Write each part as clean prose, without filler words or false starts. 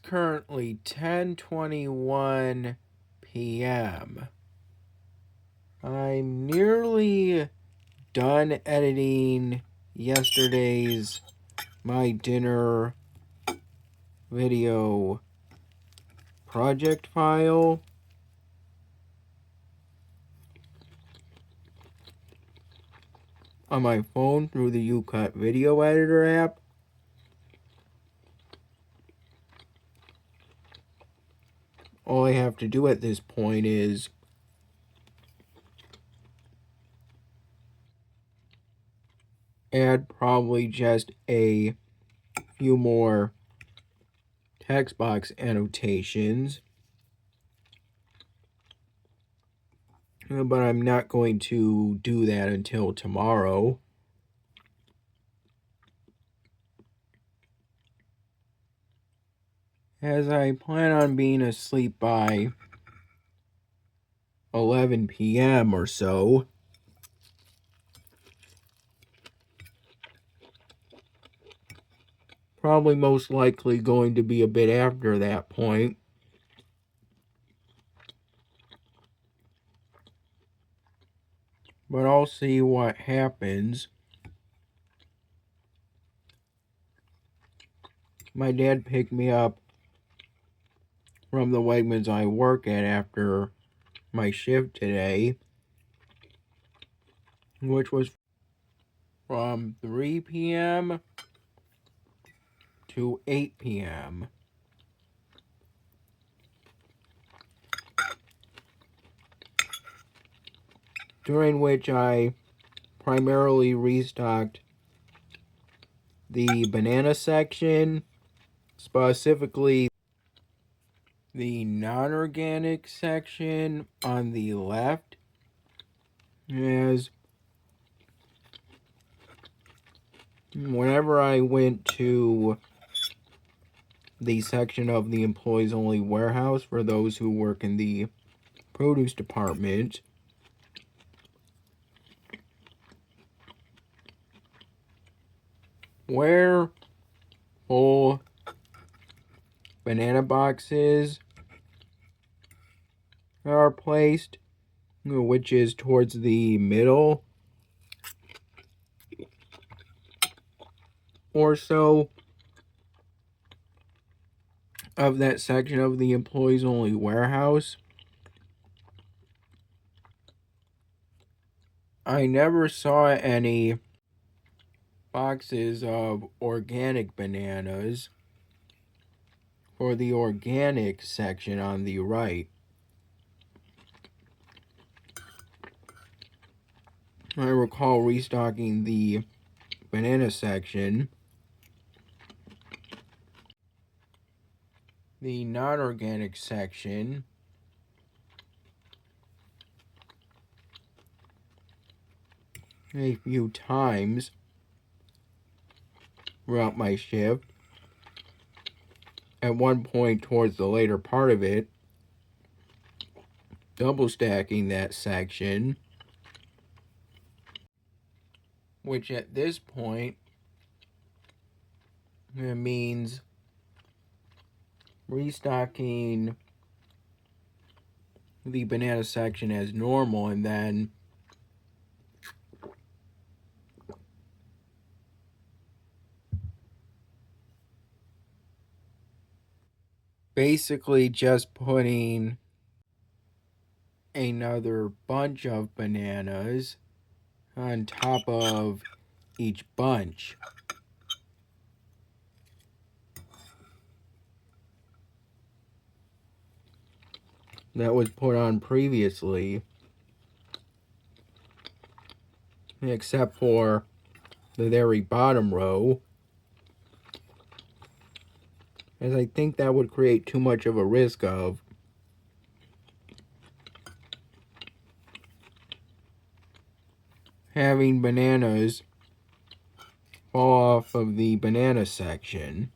currently 10:21 p.m. I'm nearly done editing yesterday's My Dinner video project file. On my phone through the UCut video editor app. All I have to do at this point is add probably just a few more text box annotations. But I'm not going to do that until tomorrow. As I plan on being asleep by 11 p.m. or so. Probably most likely going to be a bit after that point. But I'll see what happens. My dad picked me up from the Wegmans I work at after my shift today, which was from 3 p.m. to 8 p.m. during which I primarily restocked the banana section, specifically the non-organic section on the left, as whenever I went to the section of the employees only warehouse for those who work in the produce department, where full banana boxes are placed, which is towards the middle or so of that section of the employees only warehouse. I never saw any boxes of organic bananas for the organic section on the right. I recall restocking the banana section. The non-organic section a few times throughout my shift. At one point towards the later part of it, double stacking that section, which at this point means restocking the banana section as normal and then basically just putting another bunch of bananas on top of each bunch. That was put on previously, except for the very bottom row, as I think that would create too much of a risk of having bananas fall off of the banana section.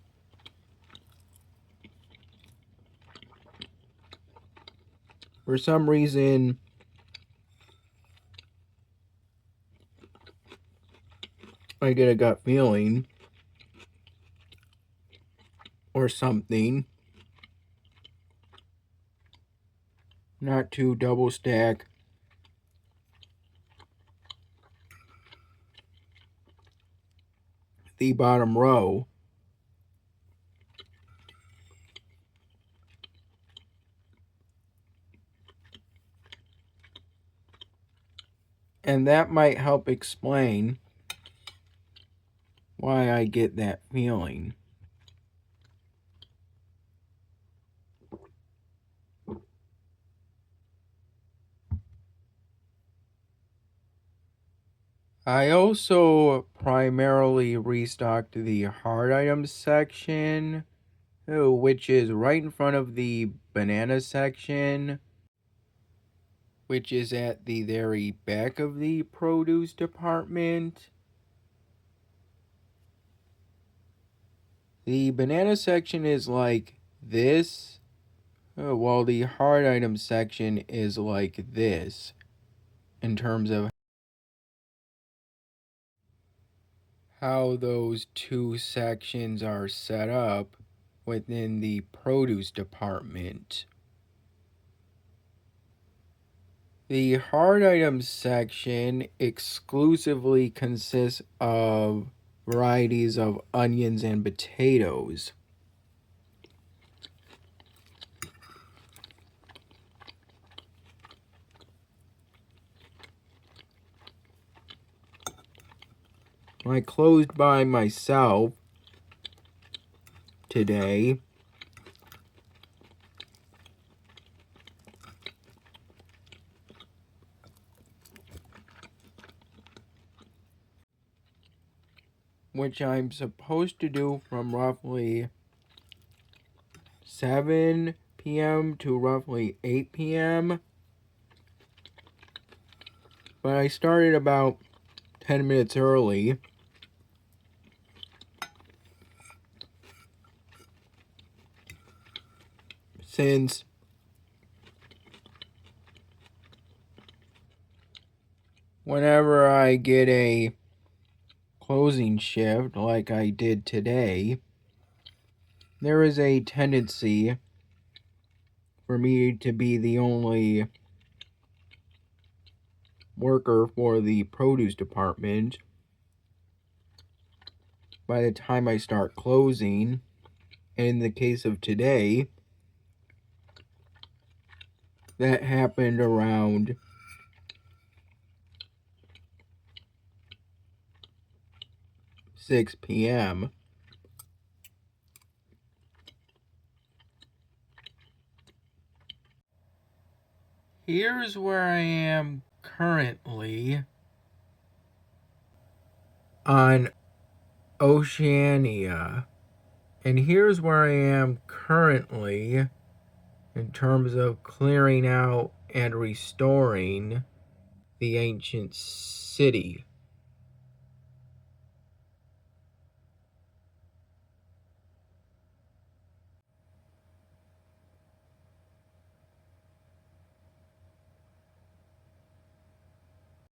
For some reason, I get a gut feeling or something not to double stack the bottom row. And that might help explain why I get that feeling. I also primarily restocked the hard items section, which is right in front of the banana section, which is at the very back of the produce department. The banana section is like this, while the hard items section is like this in terms of how those two sections are set up within the produce department. The hard items section exclusively consists of varieties of onions and potatoes. I closed by myself today. Which I'm supposed to do from roughly 7 p.m. to roughly 8 p.m. But I started about 10 minutes early. Since whenever I get a closing shift like I did today, there is a tendency for me to be the only worker for the produce department by the time I start closing. And in the case of today, that happened around 6 p.m. Here's where I am currently on Oceania. And here's where I am currently in terms of clearing out and restoring the ancient city.